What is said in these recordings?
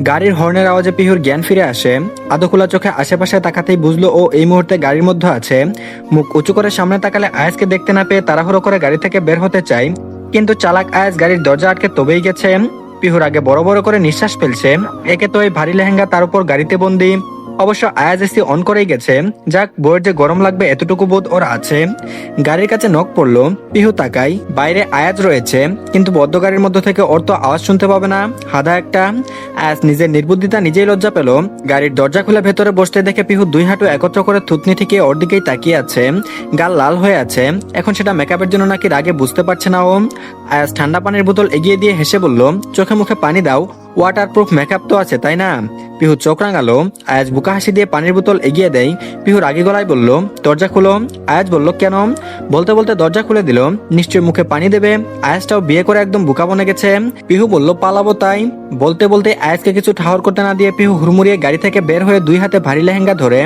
গাড়ির হর্নের আওয়াজে পিহুর জ্ঞান ফিরে আসে। আধো খোলা চোখে আশেপাশে তাকাতেই বুঝলো ও এই মুহূর্তে গাড়ির মধ্যে আছে। মুখ উঁচু করে সামনে তাকালে আয়াজকে দেখতে না পেয়ে তাড়াহুড়ো করে গাড়ি থেকে বের হতে চায়, কিন্তু চালাক আয়াজ গাড়ির দরজা আটকে তবেই গেছে। পিহুর আগে বড় বড় করে নিঃশ্বাস ফেলছে। একে তো এই ভারী লেহেঙ্গা, তার উপর গাড়িতে বন্দি। অবশ্য আয়াজ এসি অন করেই গেছে, যাক বইয়ের যে গরম লাগবে এতটুকু বোধ ওর আছে। গাড়ির কাছে নক পড়লো। পিহু তাকাই, বাইরে আয়াজ রয়েছে, কিন্তু বদ্ধ গাড়ির মধ্যে থেকে ওর তো আওয়াজ শুনতে পাবে না, হাদা একটা। আয়াজ নিজের নির্বুদ্ধিতা নিজেই লজ্জা পেল। গাড়ির দরজা খুলে ভেতরে বসতে দেখে পিহু দুই হাঁটু একত্র করে থুতনি থেকে ওর দিকেই তাকিয়ে আছে। গাল লাল হয়ে আছে, এখন সেটা মেকআপের জন্য নাকি রাগে বুঝতে পারছে না ও। আয়াজ ঠান্ডা পানির বোতল এগিয়ে দিয়ে হেসে বলল, চোখে মুখে পানি দাও, ওয়াটারপ্রুফ মেকআপ তো আছে তাই না? পিহু চোখ রাঙালো। আয়াজ বুকা হাসি দিয়ে পানির বোতল এগিয়ে দেয়। পিহু রাগী গলায় বলল, দরজা খুলো। আয়াজ বলল, কেন? বলতে বলতে দরজা খুলে দিল। নিশ্চয় মুখে পানি দেবে। আয়াজটাও বিয়ে করে একদম বুকা বনে গেছে। পিহু বলল, পালাবো তাই। বলতে বলতে আয়াজকে কিছু ঠাহর করতে না দিয়ে পিহু হুড়মুড়িয়ে গাড়ি থেকে বের হয়ে দুই হাতে ভারী লেহেঙ্গা ধরে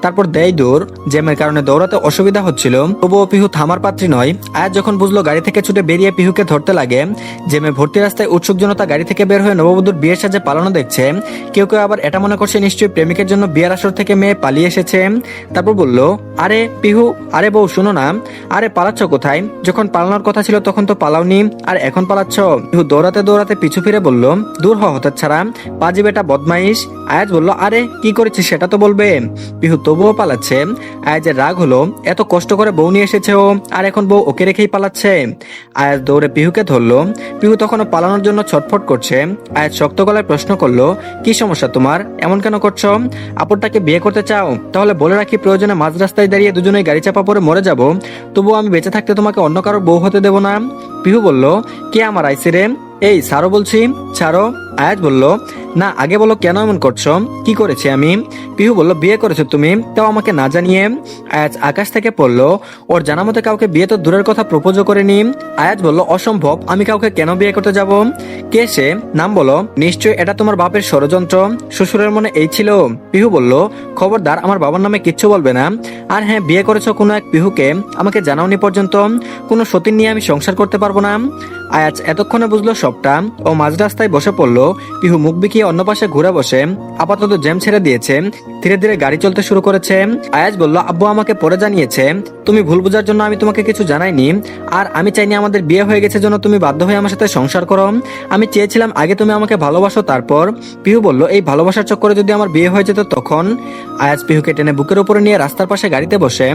তারপর দেয় দৌড়। জ্যামের কারণে দৌড়াতে অসুবিধা হচ্ছিল, তবুও পিহু থামার পাত্রী নয়। আয়াজ যখন বুঝলো গাড়ি থেকে ছুটে বেরিয়ে পিহুকে ধরতে লাগে। জ্যামে ভর্তি রাস্তায় উৎসুক জনতা গাড়ি থেকে বের হয়ে নববধূর বিয়ের সাজে পালানো দেখছে। কেউ কেউ আবার এটা মনে করছে নিশ্চয়ই প্রেমিকের জন্য বিয়ের আসর থেকে মেয়ে পালিয়ে এসেছে। তারপর বলল, আরে পিহু, আরে বউ শোনো না, আরে পালাচ্ছ কোথায়? যখন পালানোর কথা ছিল তখন তো পালাওনি, আর এখন পালাচ্ছ? পিহু দৌড়াতে দৌড়াতে পিছু ফিরে বলল, দূর হতচ্ছাড়া, পাজি বেটা বদমাইশ। আয়াজ বলল, আরে কি করেছিস সেটা তো বলবে। পিহু তবুও পালাচ্ছে। আয়াজের রাগ হলো, এত কষ্ট করে বউ নিয়ে এসেছে ও, আর এখন বউ ওকে রেখেই পালাচ্ছে। আয়াজ দৌড়ে পিহুকে ধরলো। পিহু তখনও পালানোর জন্য ছটফট করছে। আয়াজ শক্ত গলায় প্রশ্ন করলো, কি সমস্যা তোমার, এমন কেন করছো? আপুরটাকে বিয়ে করতে চাও? তাহলে বলে রাখি, প্রয়োজনে মাঝ রাস্তায় দাঁড়িয়ে দুজনেই গাড়ি চাপা পরে মরে যাব, তবুও আমি বেঁচে থাকতে তোমাকে অন্য কারোর বউ হতে দেব না। পিহু বলল, কে আমার আইসি রে? এই ছাড়ো বলছি, ছাড়ো। আয়াজ বলল, না আগে বলো কেন এমন করছো, কি করেছি আমি? পিহু বলল, বিয়ে করেছো তুমি, তাও আমাকে না জানিয়ে। আয়াজ আকাশ থেকে পড়লো। ওর জানা মতে কাউকে বিয়ে তো দূরের কথা প্রপোজও করেনি। আয়াজ বলল, অসম্ভব, আমি কাউকে কেন বিয়ে করতে যাব? কে সে, নাম বলো। নিশ্চয় এটা তোমার বাপের ষড়যন্ত্র, শ্বশুরের মনে এই ছিল। পিহু বলল, খবরদার আমার বাবার নামে কিচ্ছু বলবে না। আর হ্যাঁ, বিয়ে করেছো কোনো এক পিহুকে, আমাকে জানাওনি পর্যন্ত। কোনো সতীন নিয়ে আমি সংসার করতে পারবো না। আয়াজ এতক্ষণে বুঝলো সবটা। ও মাঝ রাস্তায় বসে পড়লো। পিহু মুখ বিকিয়ে অন্য পাশে ঘুরে বসে আপাতত জ্যাম ছেড়ে দিয়েছে। ধীরে ধীরে গাড়ি চলতে শুরু করেছে। আয়াজ বলল, আব্বু আমাকে পরে জানিয়েছে তুমি ভুল বোঝার জন্য আমি তোমাকে কিছু জানাইনি, আর আমি চাইনি আমাদের বিয়ে হয়ে গেছে জন্য তুমি বাধ্য হয়ে আমার সাথে সংসার করো। আমি চেয়েছিলাম আগে তুমি আমাকে ভালোবাসো তারপর। পিহু বলল, এই ভালোবাসার চক্করে যদি আমার বিয়ে হয়ে যেত তখন? আয়াজ পিহুকে টেনে বুকের উপরে নিয়ে রাস্তার পাশে গাড়িতে বসে।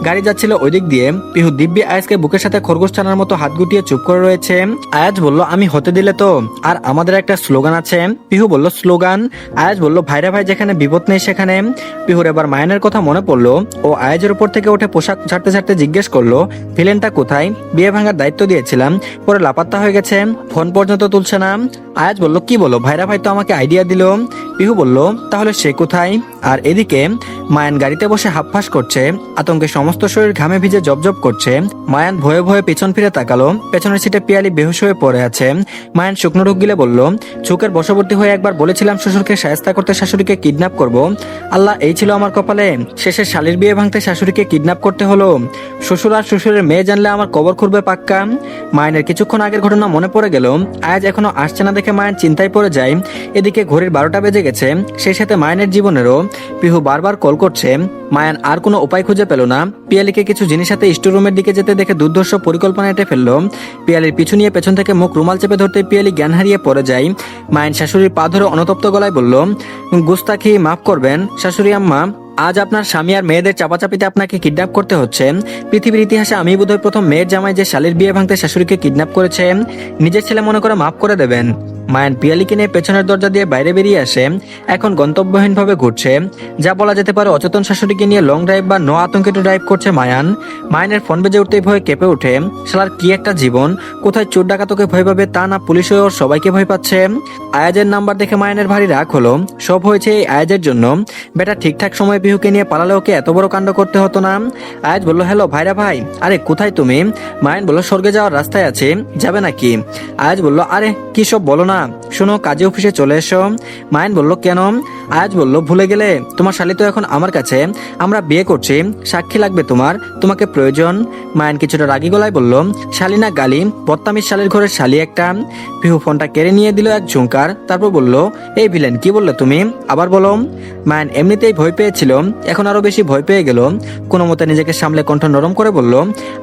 গাড়ি যাচ্ছিল ওই দিক দিয়ে। পিহু দিব্যি আয়াজকে বুকের সাথে খরগোশ টানার মতো হাত গুটিয়ে চুপ করে রয়েছে। আয়াজ বলল, আমি হতে দিলে তো। আর আমাদের একটা স্লোগান আছে। পিহু বলল, স্লোগান? আয়াজ বলল, ভাইরা ভাই যেখানে বিপদ নেই সেখানে। পিহুর এবার মায়ানের কথা মনে পড়লো। ও আয়াজের উপর থেকে উঠে পোশাক ঝাড়তে ঝাড়তে জিজ্ঞেস করলো, ভিলেনটা কোথায়? বিয়ে ভাঙার দায়িত্ব দিয়েছিলাম, পরে লাপাত্তা হয়ে গেছে, ফোন পর্যন্ত তুলছে না। আয়াজ বলল, কি বলো, ভাইরা ভাই তো আমাকে আইডিয়া দিল। পিহু বলল, তাহলে সে কোথায়? আর এদিকে মায়ান গাড়িতে বসে হাঁফফাঁস করছে, আতঙ্কে সমস্ত শরীর ঘামে ভিজে জবজব করছে। মায়ান ভয়ে ভয়ে পেছন ফিরে তাকালো। পেছনের সিটে পিয়ালি বেহুশ হয়ে পড়ে আছে। মায়ান শুকনো ঢুক গিলে বলল, চোখের বশবর্তী হয়ে একবার বলেছিলাম শ্বশুরকে শায়েস্তা করতে শাশুড়িকে কিডন্যাপ করব। আল্লাহ, এই ছিল আমার কপালে। শেষে শালির বিয়ে ভাঙতে শাশুড়িকে কিডন্যাপ করতে হলো। শ্বশুর আর শ্বশুরের মেয়ে জানলে আমার কবর খুঁড়বে পাক্কা। মায়ানের কিছুক্ষণ আগের ঘটনা মনে পড়ে গেল। আয়াজ এখনো আসছে না দেখে মায়ান চিন্তায় পড়ে যায়। এদিকে ঘড়ির 12টা বেজে গেছে, সেই সাথে মায়ানের জীবনেরও। পিহু বারবার কল করছে। মায়ান আর কোনো উপায় খুঁজে পেল না। পিয়ালিকে কিছু জিনিস হাতে স্টোর রুমের দিকে যেতে দেখে দুর্ধর্ষ পরিকল্পনা এঁটে ফেললো। পিয়ালির পিছু নিয়ে পেছন থেকে মুখ রুমাল চেপে ধরতে পিয়ালি জ্ঞান হারিয়ে পড়ে যায়। মায়ান শাশুড়ির পা ধরে অনুতপ্ত গলায় বলল, গুস্তাখি মাফ করবেন শাশুড়ি আম্মা, আজ আপনার স্বামী আর মেয়েদের চাপাচাপিতে আপনাকে কিডন্যাপ করতে হচ্ছে। পৃথিবীর ইতিহাসে আমি বোধহয় প্রথম মেয়ের জামাই যে শালীর বিয়ে ভাঙতে শাশুড়িকে কিডন্যাপ করেছে। নিজের ছেলে মনে করে মাফ করে দেবেন। মায়ান পিয়ালিকে নিয়ে পেছনের দরজা দিয়ে বাইরে বেরিয়ে আসে। এখন গন্তব্যহীন ভাবে ঘুরছে, যা বলা যেতে পারে অচেতন শাশুড়িকে নিয়ে লং ড্রাইভ বা নো আতঙ্কিত ড্রাইভ করছে মায়ান। মায়ানের ফোন বেজে উঠতেই ভয়ে কেঁপে ওঠে। শালার কি একটা জীবন, কোথায় চোর ডাকাতকে ভয় পাবে তা না, পুলিশ হয়ে ওর সবাইকে ভয় পাচ্ছে। আয়াজের নাম্বার দেখে মায়ানের ভারী রাগ হলো। সব হয়েছে এই আয়াজের জন্য। বেটা ঠিকঠাক সময় পিহুকে নিয়ে পালালে ওকে এত বড় কাণ্ড করতে হতো না। আয়াজ বলল, হ্যালো ভাইরা ভাই, আরে কোথায় তুমি? মায়ান বলল, স্বর্গে যাওয়ার রাস্তায় আছে, যাবে নাকি? আয়াজ বলল, আরে কি সব বলো না, শোনো কাজে অফিসে চলে এসো। মায়ান বলল, কেন? আয়াজ বলল, ভুলে গেলে? তোমার শালি তো এখন আমার কাছে, আমরা বিয়ে করছি, সাক্ষী লাগবে তোমাকে প্রয়োজন। মায়ান কিছুটা রাগী গলায় বলল, শালি না গালি, বত্তামিজ শালির ঘরের শালি একটা। পিহু ফোনটা কেড়ে নিয়ে দিল এক ঝুঁকার, তারপর বলল, এই ভিলেন, কি বললে তুমি? আবার বলো। মায়ান এমনিতেই ভয় পেয়েছিল, এখন আরো বেশি ভয় পেয়ে গেল। কোনো মতে নিজেকে সামলে কণ্ঠ নরম করে বলল,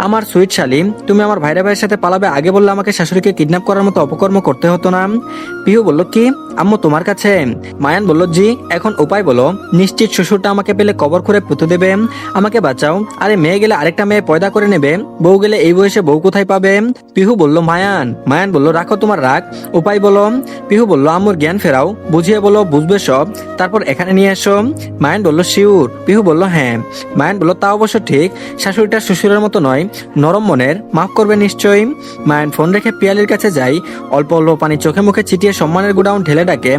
আমার সুইট শালি, তুমি আমার ভাইয়ের সাথে পালাবে আগে বললে আমাকে শাশুড়িকে কিডন্যাপ করার মতো অপকর্ম করতে হতো না। পিহু বলল, কি আম্মু তোমার কাছে? মায়ান বলল, জি, এখন উপায় বলো। নিশ্চিত শ্বশুরটা আমাকে পেলে কবর করে পুঁতে দেবে, আমাকে বাঁচাও। আরে মেয়ে গেলে আরেকটা মেয়ে পয়দা করে নেবে, বউ গেলে এই বয়সে বউ কোথায় পাবে? পিহু বলল, মায়ান বলল, রাখো তোমার রাগ, উপায় বলো। পিহু বলল, আম্মুর জ্ঞান ফেরাও, বুঝিয়ে বলো, বুঝবে সব, তারপর এখানে নিয়ে এসো। মায়ান বলল, শিওর? পিহু বলল, হ্যাঁ। মায়ান বলল, তা অবশ্য ঠিক, শাশুড়িটা শ্বশুরের মতো নয়, নরম মনের, মাফ করবে নিশ্চয়ই। মায়ান ফোন রেখে পিয়ালির কাছে যাই, অল্প অল্প পানি চোখে মুখে ছিটিয়ে সম্মানের গুডাউন ঢেলে ডাকে,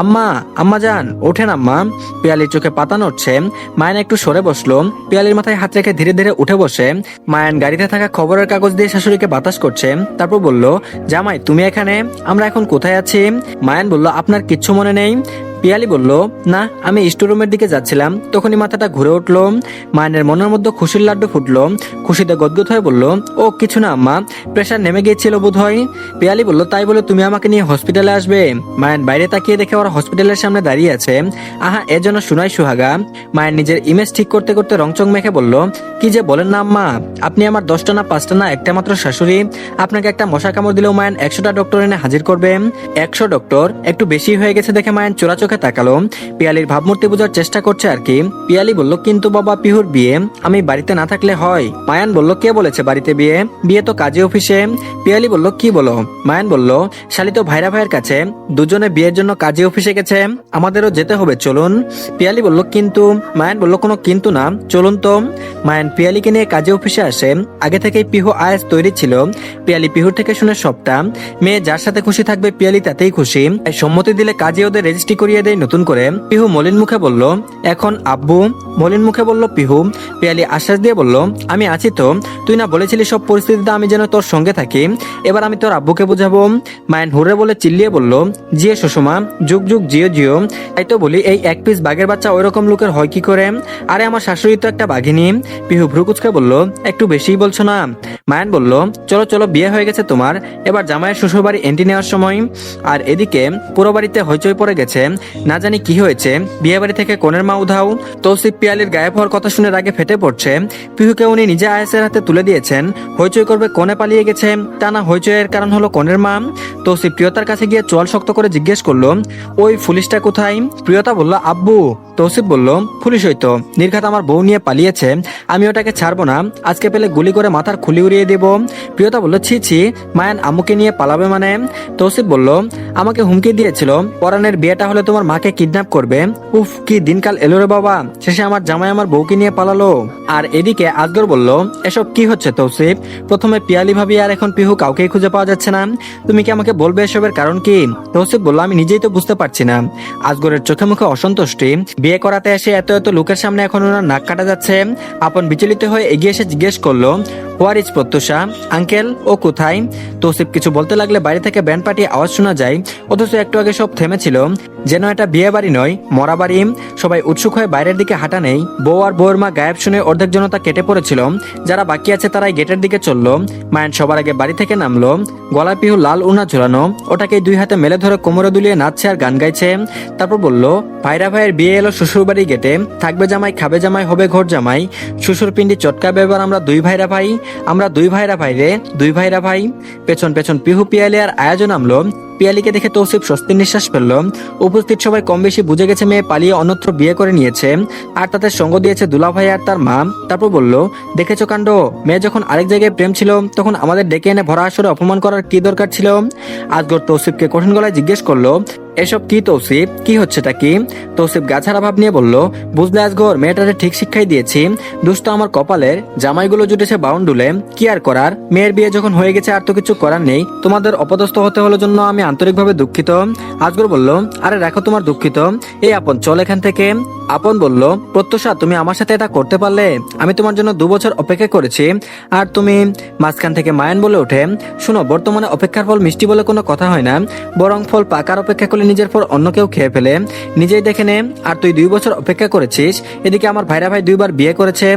আম্মা যান, ওঠেন আম্মা। পিয়ালির চোখে পাতা নড়ছে। মায়ান একটু সরে বসলো, পিয়ালির মাথায় হাত রেখে ধীরে ধীরে উঠে বসে। মায়ান গাড়িতে থাকা খবরের কাগজ দিয়ে শাশুড়িকে বাতাস করছে, তারপর বলল, জামাই তুমি এখানে, আমরা এখন কোথায় আছি? মায়ান বলল, আপনার কিচ্ছু মনে নেই? পিয়ালি বলল, না, আমি স্টোররুমের দিকে যাচ্ছিলাম, তখনই মাথাটা ঘুরে উঠলো। মায়ানের মনের মধ্যে খুশির লাড্ডু ফুটলো, খুশিতে গদগদ হয়ে বলল, ও কিছু না আম্মা, প্রেশার নেমে গিয়েছিল বোধ হয়। পিয়ালি বলল, তাই বলে তুমি আমাকে নিয়ে হসপিটালে আসবে? মায়ান বাইরে তাকিয়ে দেখে ওরা হসপিটালের সামনে দাঁড়িয়ে আছে। আহা, এর জন্য শুনাই সুহাগা। মায়ের নিজের ইমেজ ঠিক করতে করতে রংচং মেখে বলল, কি যে বলেন না আম্মা, আপনি আমার 10টা না 5টা না একটা মাত্র শাশুড়ি, আপনাকে একটা মশা কামড় দিলেও মায়ান 100টা ডক্টর এনে হাজির করবে। 100 ডক্টর একটু বেশি হয়ে গেছে দেখে মায়ান চোরা চোখে তাকালো, পিয়ালির ভাবমূর্তি বোঝার চেষ্টা করছে আর কি। পিয়ালি বলল, কিন্তু বাবা, পিহুর বিয়ে আমি বাড়িতে না থাকলে হয়? মায়ান বলল, কে বলেছে বাড়িতে বিয়ে? বিয়ে তো কাজে অফিসে। পিয়ালি বলল, কি বলো? মায়ান বলল, শালি তো ভাইয়ের কাছে, দুজনে বিয়ের জন্য কাজে অফিসে গেছে, আমাদেরও যেতে হবে, চলুন। পিয়ালি বলল, কিন্তু? মায়ান বলল, কোনো কিন্তু না, চলুন তো। মায়ান পিয়ালিকে নিয়ে কাজে অফিসে আসে। আগে থেকেই পিহু আয়াস তৈরি ছিল, পিয়ালি পিহুর থেকে শুনে সবটা। মেয়ে যার সাথে খুশি থাকবে পিয়ালি তাতেই খুশি, সম্মতি দিলে কাজে ওদের রেজিস্ট্রি করিয়ে দেয় নতুন করে। পিহু মলিন মুখে বলল, এখন আব্বু? মলিন মুখে বলল পিহু। পিয়ালি আশ্বাস দিয়ে বলল, আমি আছি তো, তুই না বলেছিলি সব পরিস্থিতিতে আমি যেন তোর সঙ্গে থাকি, এবার আমি তোর আব্বুকে বুঝাবো। মায়ান হুরে বলে চিল্লিয়ে বলল, জিয়ে সুষমা, যুগ যুগ জিও জিও। তাই তো বলি, এই এক পিস বাঘের বাচ্চা ওই রকম লোকের হয় কি করে? আরে আমার শাশুড়ি তো একটা বাঘিনী। পিহু ভ্রুকুচকে বলল, একটু বেশিই বলছো না? মায়ান বলল, চলো চলো, বিয়ে হয়ে গেছে তোমার, এবার জামাইয়ের শ্বশুর বাড়ি এন্ট্রি নেওয়ার সময়। আর এদিকে পুরো বাড়িতে হইচই পড়ে গেছে, না জানি কি হয়েছে, বিয়ে বাড়ি থেকে কনের মা উধাও। তৌসিফ পিয়ালির গায়েব হওয়ার কথা শুনে রাগে ফেটে পড়ছে। পিহুকে উনি নিজে আয়াসের হাতে তুলে দিয়েছেন, হইচই করবে কনে পালিয়ে গেছে, টানা হইচইয়ের কারণ হলো কনের মা। তৌসিফ প্রিয়তার কাছে গিয়ে চোয়াল শক্ত করে জিজ্ঞেস করলো, ওই পুলিশটা কোথায়? প্রিয়তা বলল, আব্বু। তৌসিফ বলল, পুলিশ হইতো, নির্ঘাত আমার বউ নিয়ে পালিয়েছে, আমি ওটাকে ছাড়বো না, আজকে পেলে গুলি করে মাথার খুলি উড়িয়ে দেব। প্রিয়তা বলল, ছি ছি, মায়ান আম্মুকে নিয়ে পালাবে মানে? তৌসিফ বলল, আমাকে হুমকি দিয়েছিল, পরানের বিয়েটা হলে তোমার মাকে কিডন্যাপ করবে। উফ, কি দিনকাল এলো রে বাবা, শেষে আমার জামাই আমার বউকে নিয়ে পালালো। আর এদিকে আসগর বলল, এসব কি হচ্ছে তৌসিফ? প্রথমে পিয়ালি ভাবি, আর এখন পিহু কাউকেই খুঁজে পাওয়া যাচ্ছে না, তুমি কি আমাকে বলবে এসবের কারণ কি? তৌসিফ বলল, আমি নিজেই তো বুঝতে পারছি না। আসগরের চোখে মুখে অসন্তুষ্টি, বিয়ে করাতে এসে এত এত লোকের সামনে এখন ওনার নাক কাটা যাচ্ছে। আপন বিচলিত হয়ে এগিয়ে এসে জিজ্ঞেস করলো, হোয়ার ইজ প্রত্যুষা আঙ্কেল, ও কোথায়? তৌসিফ কিছু বলতে লাগলে বাইরে থেকে ব্যান্ড পার্টি আওয়াজ শোনা যায়, অথচ একটু আগে সব থেমেছিল, যেন এটা বিয়ে বাড়ি নয়, মরা বাড়ি। সবাই উৎসুক হয়ে বাইরের দিকে হাঁটা নেই। বউ আর বউয়ের মা গায়েব শুনে অর্ধেক জনতা কেটে পড়েছিল, যারা বাকি আছে তারাই গেটের দিকে চললো। মায়ান সবার আগে বাড়ি থেকে নামলো, গলায় পিহু লাল উনা ঝুলানো, ওটাকে দুই হাতে মেলে ধরে কোমরে দুলিয়ে নাচছে আর গান গাইছে। তারপর বলল, ভাইরা ভাইয়ের বিয়ে এলো শ্বশুর বাড়ি গেটে, থাকবে জামাই, খাবে জামাই, হবে ঘর জামাই, শ্বশুর পিন্ডি চটকাবে এবার আমরা দুই ভাইরা ভাই, আমরা দুই ভাইরা ভাই রে, দুই ভাইরা ভাই। পেছন পেছন পিহু পিয়ালি আর আয়োজন নামলো। পিয়ালিকে দেখে তৌসিফ স্বস্তির নিঃশ্বাস ফেলল। উপস্থিত সবাই কম বেশি বুঝে গেছে মেয়ে পালিয়ে অন্যত্র বিয়ে করে নিয়েছে, আর তাদের সঙ্গ দিয়েছে দুলাভাই আর তার মা। তারপর বলল, দেখেছো কাণ্ড, মেয়ে যখন আরেক জায়গায় প্রেম ছিল তখন আমাদের ডেকে এনে ভরা আসরে অপমান করার কি দরকার ছিল? আসগর তৌসিফকে কঠিন গলায় জিজ্ঞেস করলো, এসব কি তৌসিফ, কি হচ্ছেটা কি? তৌসিফ গাছাড়া ভাব নিয়ে বলল, বুঝলে আসগর, মেয়েটারে ঠিক শিক্ষাই দিয়েছি, দুষ্ট আমার কপালের, জামাইগুলো জুটেছে বাউন্ডুলে, কি আর করার, মেয়ের বিয়ে যখন হয়ে গেছে আর তো কিছু করার নেই, তোমাদের অপদস্থ হতে হলো জন্য আমি আন্তরিকভাবে দুঃখিত। আসগর বলল, আরে রাখো তোমার দুঃখিত, এই আপন চল এখান থেকে। আপন বলল, প্রত্যুষা, তুমি আমার সাথে এটা করতে পারলে? আমি তোমার জন্য 2 বছর অপেক্ষা করেছি, আর তুমি? মাঝখান থেকে মায়ান বলে ওঠে, শোনো, বর্তমানে অপেক্ষার ফল মিষ্টি বলে কোনো কথা হয় না, বরং ফল পাকার অপেক্ষা করলে নিজের পর অন্য কেউ খেয়ে ফেলে, নিজেই দেখে নে। আর তুই 2 বছর অপেক্ষা করেছিস, এদিকে আমার ভাইরা ভাই 2বার বিয়ে করেছে।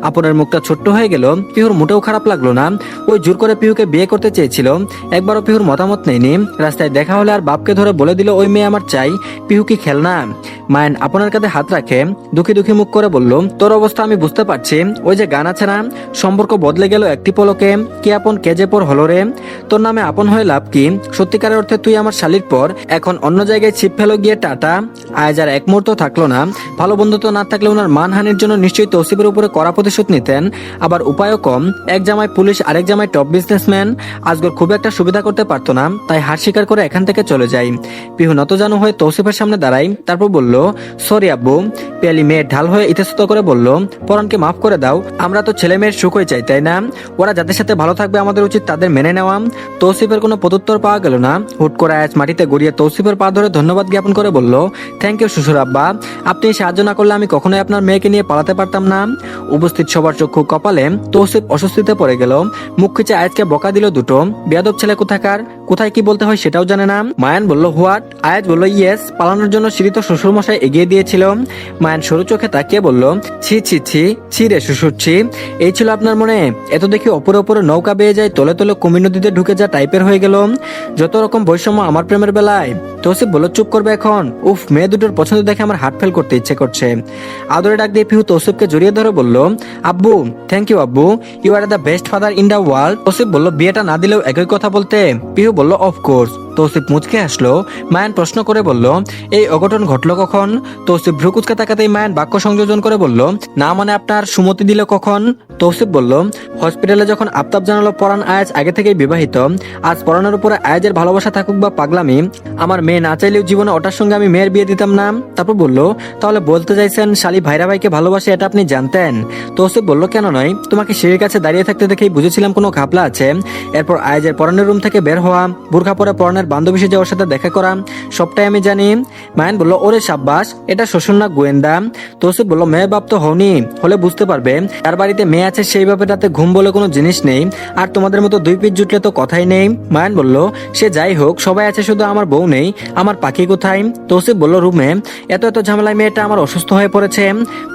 আপনের মুখটা ছোট্ট হয়ে গেল। পিহুর মোটেও খারাপ লাগলো না। ওই জোর করে পিহুকে বিয়ে করতে চেয়েছিল, একবারও পিহুর মতামত নেয়নি। রাস্তায় দেখা হলে আর বাপকে ধরে বলে দিল ওই মেয়ে আমার চাই। পিহু কি খেলনা? মায়েন আপনার কাঁধে হাত রাখে দুঃখী দুঃখী মুখ করে বলল, তোর অবস্থা আমি বুঝতে পারছি। ওই যে গান আছে না, সম্পর্ক বদলে গেল একটি পলকে, কে আপন কে যে পর হলো রে। তোর নামে আপন হয়ে লাভ কি? সত্যিকারের অর্থে তুই আমার শালির পর, এখন অন্য জায়গায় ছিপ ফেলো গিয়ে টাটা। আজ আর এক মুহূর্ত থাকলো না। ভালো বন্ধুত্ব না থাকলে ওনার মানহানির জন্য নিশ্চয়ই তৌসিফের উপরে কড়া প্রতিশোধ নিতেন। আবার উপায়ও কম, এক জামাই পুলিশ আরেক জামাই টপ বিজনেসম্যান। আজগর খুব একটা সুবিধা করতে পারতো না, তাই হার স্বীকার করে এখান থেকে চলে যায়। পিহু নতজানু হয়ে তৌসিফের সামনে দাঁড়ায়, তারপর বলল, সরি আব্বু। পেয়ালি মেয়ে ঢাল হয়ে ইতস্তত করে বলল, পরাণকে মাফ করে দাও, আমরা তো ছেলে মেয়ের সুখই চাই, তাই না? ওরা যাদের সাথে ভালো থাকবে আমাদের উচিত তাদের মেনে নেওয়া। তৌসিফের কোনো প্রত্যুত্তর পাওয়া গেল না। হুট করে আয়াজ মাটিতে গড়িয়ে তৌসিফের পা ধরে ধন্যবাদ জ্ঞাপন করে বলল, থ্যাংক ইউ শ্বশুর আব্বা, আপনি সাহায্য না করলে আমি কখনোই আপনার মেয়েকে নিয়ে পালাতে পারতাম না। উপস্থিত সবার চক্ষু কপালে। তৌসিফ অস্বস্তিতে পড়ে গেল, মুখ খিচে আয়াজকে বকা দিল দুটো। বেয়াদব ছেলে কোথাকার, কোথায় কি বলতে হয় সেটাও জানে না। মায়ান বলল, হোয়াট? আয়াজ বলল, ইয়েস। পালানোর জন্য সিঁড়ি তো শ্বশুর মশাই এগিয়ে দিয়েছিল। মায়ান সরু চোখে তাকিয়ে বলল, ছি ছি ছি ছি রে শ্বশুর ছি, এই ছিল আপনার মনে? এত দেখি অপরে অপরে নৌকা বেয়ে যায়, তলে তলে কুমির নদীতে ঢুকে যা টাইপের হয়ে গেল। যত রকম বৈষম্য আমার প্রেমের বেলায়। তৌসিফ বলল, চুপ করবে এখন। উফ, মেয়ে দুটোর পছন্দ দেখে আমার হার্ট ফেল করতে ইচ্ছে করছে। আদরে ডাক দিয়ে পিহু তৌসিফকে জড়িয়ে ধরে বলল, আব্বু, থ্যাংক ইউ আব্বু, you are the best father in the world. Tousif বলল, বিয়েটা না দিলেও একই কথা বলতে? পিহু বলল, অফকোর্স। তৌসিফ মুচকে আসলো। মায়ান প্রশ্ন করে বলল, এই অঘটন ঘটলো কখন? তৌসিফ ভ্রুকুচকে তাকাতেই মায়ান বাক্য সংযোজন করে বলল, না মানে আপনার সুমতি দিল কখন? তৌসিফ বলল, হসপিটালে যখন আফতাব জানালো পরাণ আয়াজ আগে থেকেই বিবাহিত, আজ পরাণের উপরে আয়াজের ভালোবাসা থাকুক বা পাগলামি, আমার মেয়ে না চাইলেও জীবনে ওটার সঙ্গে আমি মেয়ের বিয়ে দিতাম না। তারপর বলল, তাহলে বলতে চাইছেন শালি ভাইরা ভাইকে ভালোবাসে, এটা আপনি জানতেন? তৌসিফ বলল, কেন নয়, তোমাকে সিঁড়ির কাছে দাঁড়িয়ে থাকতে দেখেই বুঝেছিলাম কোনো ঘাপলা আছে। এরপর আয়াজের পরাণের রুম থেকে বের হওয়া, বোরখা পরে পরাণের বান্ধবী সেজে ওর সাথে দেখা করা, সবটাই আমি জানি। মায়ান বলল, ওরে সাব্বাস, এটা শ্বশুর না গোয়েন্দা। তৌসিফ বলল, মেয়ে বাপ তো হওনি, হলে বুঝতে পারবে। তার বাড়িতে মেয়ে আছে, সেই ব্যাপারটাতে ঘুম বলে কোনো জিনিস নেই। আর তোমাদের মতো দুই পিঠ জুটলে তো কথাই নেই। মায়ান বলল, সে যাই হোক, সবাই আছে, শুধু আমার বউ নেই। আমার পাখি কোথায়? তৌসিফ বলল, রুমে। এত এত ঝামেলায় মেয়েটা আমার অসুস্থ হয়ে পড়েছে।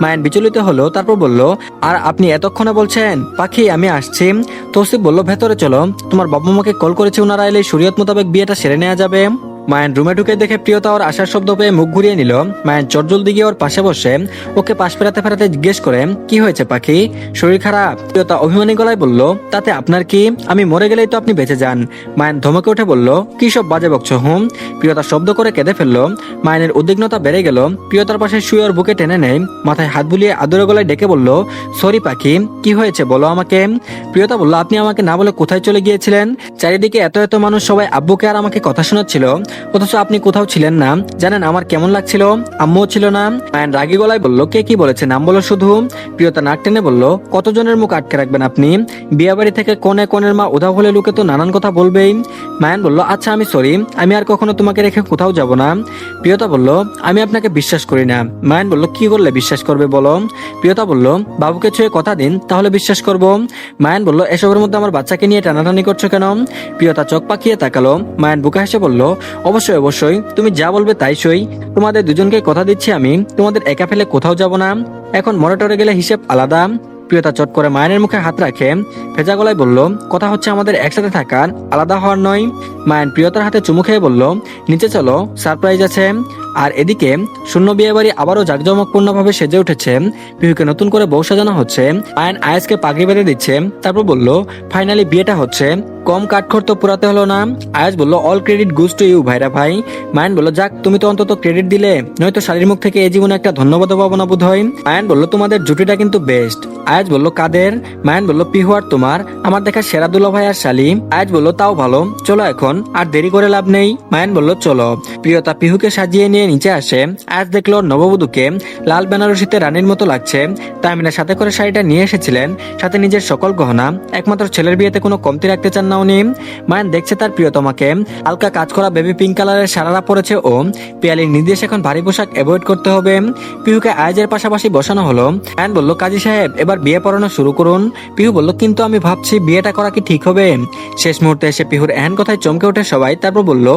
মায়ান বিচলিত হলো, তারপর বলল, আর আপনি এতক্ষণে বলছেন পাখি, আমি আসছি। তৌসিফ বলল, ভেতরে চলো, তোমার বাবা মাকে কল করেছে, ওনারা এলে শরীয়ত মোতাবেক বিয়েটা সেরে নেওয়া যাবে। মায়ান রুমে ঢুকে দেখে প্রিয়তা ওর আসার শব্দ পেয়ে মুখ ঘুরিয়ে নিল। মায়ান চটজলদি গিয়ে ওর পাশে বসে ওকে পাশ ফেরাতে ফেরাতে জিজ্ঞেস করে, কি হয়েছে পাখি, শরীর খারাপ? প্রিয়তা অভিমানী গলায় বলল, তাতে আপনার কি, আমি মরে গেলেই তো আপনি বেঁচে যান। মায়ান ধমকে উঠে বলল, কি সব বাজে বকছো হুম? প্রিয়তা শব্দ করে কেঁদে ফেললো। মায়ানের উদ্বিগ্নতা বেড়ে গেল। প্রিয়তার পাশে শুয়ে ওর বুকে টেনে নেয়, মাথায় হাত বুলিয়ে আদরে গলায় ডেকে বলল, সরি পাখি, কি হয়েছে বলো আমাকে। প্রিয়তা বলল, আপনি আমাকে না বলে কোথায় চলে গিয়েছিলেন? চারিদিকে এত এত মানুষ, সবাই আব্বুকে আর আমাকে কথা শোনাচ্ছিল, অথচ আপনি কোথাও ছিলেন না। জানেন আমার কেমন লাগছিল? আম্মুও ছিল না। মায়ান রাগী গলায় বলল, কে কি বলেছে, নাম বলো শুধু। প্রিয়তা নাক টেনে বলল, কতজনের মুখ আটকে রাখবেন আপনি? বিয়ে বাড়ি থেকে কনের মা উধাও হলে লোকে তো নানান কথা বলবেই। মায়ান বলল, আচ্ছা আমি সরি, আমি আর কখনো তোমাকে রেখে কোথাও যাব না। প্রিয়তা বলল, আমি আপনাকে বিশ্বাস করি না। মায়ান বলল, কি করলে বিশ্বাস করবে বলো? প্রিয়তা বলল, বাবুকে ছুঁয়ে কথা দিন, তাহলে বিশ্বাস করব। মায়ান বলল, এসবের মধ্যে আমার বাচ্চাকে নিয়ে টানাটানি করছো কেন? প্রিয়তা চোখ পাকিয়ে তাকালো। মায়ান বুকে হেসে বলল, অবশ্যই অবশ্যই, তুমি যা বলবে তাই সই। তোমাদের দুজনকে কথা দিচ্ছি, আমি তোমাদের একা ফেলে কোথাও যাব না। এখন মরে টরে গেলে হিসেব আলাদা। প্রিয়তা চট করে মায়ানের মুখে হাত রাখে ভেজা গলায় বলল, কথা হচ্ছে আমাদের একসাথে থাকার, আলাদা হওয়ার নয়। মায়ান প্রিয়তার হাতে চুমু খেয়ে বলল, নিচে চলো, সারপ্রাইজ আছে। আর এদিকে শূন্য বিয়ে বাড়ি আবারও জাঁকজমকপূর্ণভাবে সেজে উঠেছে। পিহুকে নতুন করে বউ সাজানো হচ্ছে। মায়ান আয়াজকে পাগড়ি বেঁধে দিচ্ছে, তারপর বলল, ফাইনালি বিয়েটা হচ্ছে, কম কাঠখড় তো পুরাতে হলো না। আয়াজ বলল, all credit goes to you ভাইরা ভাই। মায়ান বলল, যাক, তুমি তো অন্তত ক্রেডিট দিলে, নয়তো শালীর মুখ থেকে এই জীবনে একটা ধন্যবাদ পাবো না বোধ হয়। মায়ান বলল, তোমাদের জুটিটা কিন্তু বেস্ট। আয়াজ বলল, কাদের? মায়ান বলল, পিহু আর তোমার, আমার দেখা সেরা দুলা ভাই আর শালী। আয়াজ বলল, তাও ভালো, চলো এখন, আর দেরি করে লাভ নেই। মায়ান বলল, চলো। প্রিয়তা পিহুকে সাজিয়ে নিয়ে নিচে আসে। আয়াজ দেখলো নববধূকে লাল বেনারসিতে রানীর মতো লাগছে। তাহমিনা সাথে করে শাড়িটা নিয়ে এসেছিলেন, সাথে নিজের সকল গহনা। একমাত্র ছেলের বিয়েতে কোনো কমতি রাখতে চান না নাওনি? মায়ান দেখছে তার প্রিয়তমাকে হালকা কাজ করা বেবি পিঙ্ক কালারের সারারা পরেছে ও পিয়ালির নির্দেশ এখন ভারী পোশাক অ্যাভয়েড করতে হবে। পিহুকে আয়াজের পাশাপাশি বসানো হলো। মায়ান বলল, কাজী সাহেব এবার বিয়ে পড়ানো শুরু করুন। পিহু বলল, কিন্তু আমি ভাবছি বিয়েটা করা কি ঠিক হবে? শেষ মুহূর্তে এসে পিহুর এহেন কথায় চমকে ওঠে সবাই। তারপর বলল,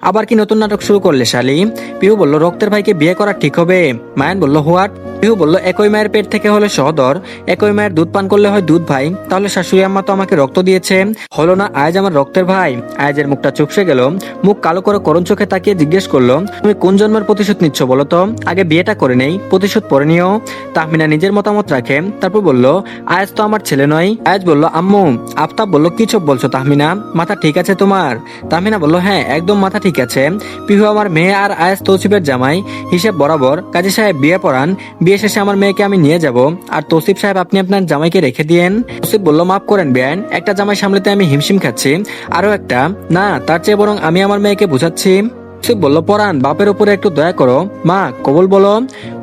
আবার কি নতুন নাটক শুরু করলে শালি? পিহু বলল, রক্তের ভাইকে বিয়ে করা ঠিক হবে। মায়ান বলল, হোয়াট? পিহু বলল, একই মায়ের পেট থেকে হলে সহদর, একই মায়ের দুধ পান করলে হয় দুধ ভাই, তাহলে শাশুড়ি আম্মা তো আমাকে রক্ত দিয়েছে, হলো না আয়াজ আমার রক্তের ভাই? আয়াজের মুখটা চুপসে গেল। মুখ কালো করে করুণ চোখে তাকিয়ে জিজ্ঞেস করলো, তুমি কোন জন্মের প্রতিশোধ নিচ্ছ বলো তো? আগে বিয়েটা করে নেই, প্রতিশোধ পরে নিও। তাহমিনা নিজের মতামত রাখে। তারপর বলল, আয়াজ তো আমার ছেলে নয়। আয়াজ বলল, আম্মু। আফতাব বলল, কি সব বলছো তাহমিনা? মাথা ঠিক আছে তোমার? তাহমিনা বলল, হ্যাঁ একদম মাথা ঠিক আছে। পিহু আমার মেয়ে আর আয়াজ তৌসিফের জামাই, হিসেব বরাবর। কাজী সাহেব বিয়ে পড়ান, বিয়ে শেষে আমার মেয়েকে আমি নিয়ে যাব, আর তৌসিফ সাহেব আপনি আপনার জামাইকে রেখে দিয়েন। তৌসিফ বলল, মাফ করেন বেআইন, একটা জামাই সামলাতে আমি হিমশিম খাচ্ছি, আরো একটা না, তার চেয়ে বরং আমি আমার মেয়েকে বুঝাচ্ছি। তৌসিফ বলল, পরান বাপের উপরে একটু দয়া করো, মা কবুল বলো।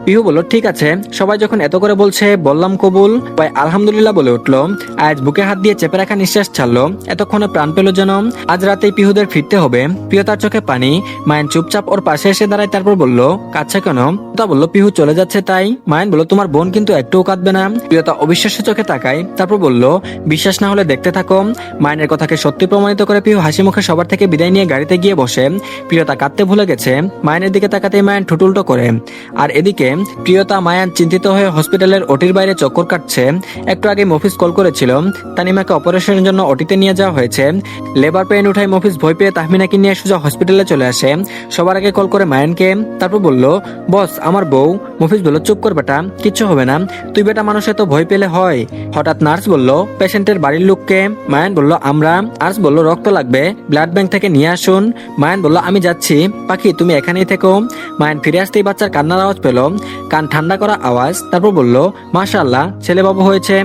পিহু বলল, ঠিক আছে, সবাই যখন এত করে বলছে বললাম কবুল। ভাই আলহামদুলিল্লাহ বলে উঠলো। আজ বুকে হাত দিয়ে চেপে রাখা নিঃশ্বাস ছাড়লো। এতক্ষণে প্রাণ পেল যেন। আজ রাতেই পিহুদের ফিরতে হবে। প্রিয়তার চোখে পানি। মায়ান চুপচাপ ওর পাশে এসে দাঁড়ায়। তারপর বলল, কাঁদছে কেন? তা বলল, পিহু চলে যাচ্ছে তাই। মায়ান বলল, তোমার বোন কিন্তু একটুও কাঁদবে না? প্রিয়তা অবিশ্বাস্য চোখে তাকায়। তারপর বলল, বিশ্বাস না হলে দেখতে থাকো। মায়ানের কথাকে সত্যি প্রমাণিত করে পিহু হাসি মুখে সবার থেকে বিদায় নিয়ে গাড়িতে গিয়ে বসে। প্রিয়তা কাঁদতে ভুলে গেছে। মায়ানের দিকে তাকাতেই মায়ান ঠুটুল্টো করে। আর এদিকে প্রিয়তা মায়ান চিন্তিত হয়ে হসপিটালের ওটির বাইরে চক্কর কাটছে। একটু আগে মফিজ কল করেছিল, তানিমাকে অপারেশনের জন্য ওটিতে নিয়ে যাওয়া হয়েছে। লেবার পেইন উঠায় মফিজ ভয় পেয়ে তাহমিনাকে নিয়ে সোজা হসপিটালে চলে আসে। সবার আগে কল করে মায়ানকে। তারপর বলল, বস আমার বউ। মফিজ বলল, চুপ কর বেটা, কিচ্ছু হবে না, তুই বেটা মানুষে তো ভয় পেলে হয়। হঠাৎ নার্স বলল, পেশেন্টের বাড়ির লোককে? মায়ান বলল, আমরা। নার্স বলল, রক্ত লাগবে, ব্লাড ব্যাংক থেকে নিয়ে আসুন। মায়ান বলল, আমি যাচ্ছি। পাখি তুমি এখানেই থেকো। মায়ান ফিরে আসতেই বাচ্চার কান্নার আওয়াজ পেল, কান ঠান্ডা করা আওয়াজ। তারপর বলল, মাশাআল্লাহ ছেলে বাবু হয়েছে।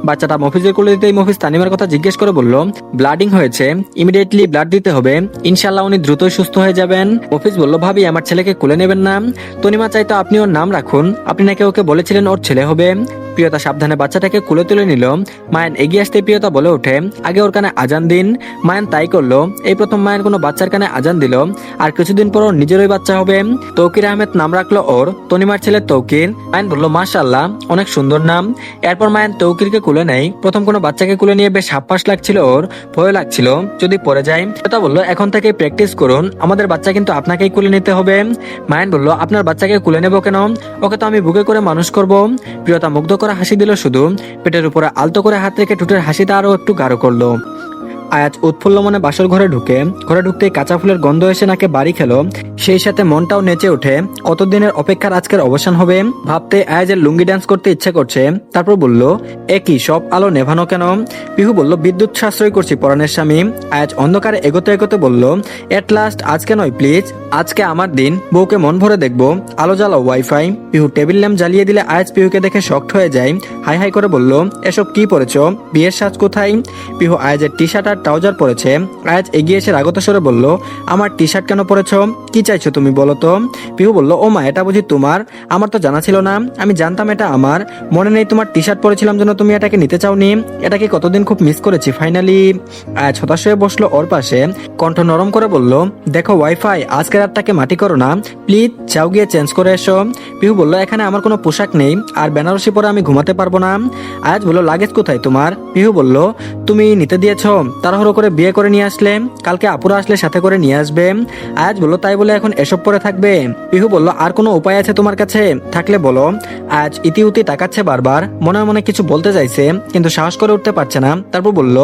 বাচ্চাটা মফিজের কোলে দিতেই মফিজ তানিমার কথা জিজ্ঞেস করে বলল, ব্লাডিং হয়েছে, ইমিডিয়েটলি ব্লাড দিতে হবে, ইনশাআল্লাহ উনি দ্রুতই সুস্থ হয়ে যাবেন। মফিজ বলল, ভাবি আমার ছেলেকে কোলে নেবেন না? তনিমা চাইতো আপনি ওর নাম রাখুন, আপনি নাকি ওকে বলেছিলেন ওর ছেলে হবে। প্রিয়তা সাবধানে বাচ্চাটাকে কোলে তুলে নিল। মায়ান এগিয়ে আসতে প্রিয়তা বলে ওঠে, আগে ওর কানে আজান দিন। মায়ান তাই করলো। এই প্রথম মায়ান কোনো বাচ্চার কানে আজান দিল। আর কিছুদিন পর ওর নিজেরই বাচ্চা হবে। তৌকির আহমেদ নাম রাখলো ওর, তনিমার ছেলে তৌকির। মায়ান বলল, মাশাআল্লাহ অনেক সুন্দর নাম। এরপর মায়ান তৌকিরকে কুলে নেয়। প্রথম কোনো বাচ্চাকে কুলে নিয়ে বেশ হাপ্পাস লাগছিল ওর, ভয় লাগছিল যদি পড়ে যায়। প্রিয়তা বলল, এখন থেকে প্র্যাকটিস করুন, আমাদের বাচ্চা কিন্তু আপনাকেই কুলে নিতে হবে। মায়ান বলল, আপনার বাচ্চাকে কুলে নেব কেন? ওকে তো আমি বুকে করে মানুষ করব। প্রিয়তা মুগ্ধ করে হাসি দিল শুধু, পেটের উপরে আলতো করে হাত রেখে ঠোঁটের হাসিটা আরো একটু গাঢ় করলো। আয়াজ উৎফুল্ল মনে বাসর ঘরে ঢুকতেই কাঁচা ফুলের গন্ধ এসে নাকে বাড়ি খেলো। সেই সাথে মনটাও নেচে ওঠে, কতদিনের অপেক্ষার আজকের অবসান হবে ভাবতে আয়াজের লুঙ্গি ডান্স করতে ইচ্ছে করছে। তারপর বলল, এ কি সব আলো নেভানো কেন? পিহু বলল, বিদ্যুৎ সাশ্রয় করছি পরাণের স্বামী। আয়াজ অন্ধকারে এগোতে এগোতে বলল, এট লাস্ট আজকে নয় প্লিজ, আজকে আমার দিন, বউকে মন ভরে দেখবো, আলো জ্বালাও ওয়াইফাই। পিহু টেবিল ল্যাম্প জ্বালিয়ে দিলে আয়াজ পিহুকে দেখে শকড হয়ে যায়। হাই হাই করে বলল, এসব কি পরেছ? বিয়ের সাজ কোথায়? পিহু আয়াজের টি শার্ট আর ট্রাউজার পরেছে। আয়াজ এগিয়ে এসে রাগত স্বরে বলল, আমার টি শার্ট কেন পরেছ? কি চাইছো তুমি বলো তো? পিহু বলল, ও মা এটা বুঝি তোমার? আমার তো জানা ছিল না, আমি জানতাম এটা আমার, মনে নেই তোমার টি শার্ট পরেছিলাম জন্য তুমি এটাকে নিতে চাওনি। এটাকে কতদিন খুব মিস করেছি ফাইনালি। আয়াজ হতাশ হয়ে বসলো ওর পাশে, কণ্ঠ নরম করে বলল, দেখো ওয়াইফাই আজকে রাতটাকে মাটি করো না প্লিজ, যাও গিয়ে চেঞ্জ করে এসো। পিহু বলল, এখানে আমার কোনো পোশাক নেই, আর বেনারসি পরে আমি ঘুমাতে পারবো না। আয়াজ বলল, লাগেজ কোথায় তোমার? পিহু বলল, তুমি নিতে দিয়েছ, তাড়াহুড়ো করে বিয়ে করে নিয়ে আসলে, কালকে আপুরা আসলে সাথে করে নিয়ে আসবে। আয়াজ বলল, তাই বলে এখন এসব পরে থাকবে? পিহু বলল, আর কোনো উপায় আছে তোমার কাছে? থাকলে বলো। আজ ইতিউতি তাকাচ্ছে বারবার, মনে মনে কিছু বলতে চাইছে কিন্তু সাহস করে উঠতে পারছে না। তারপর বলল,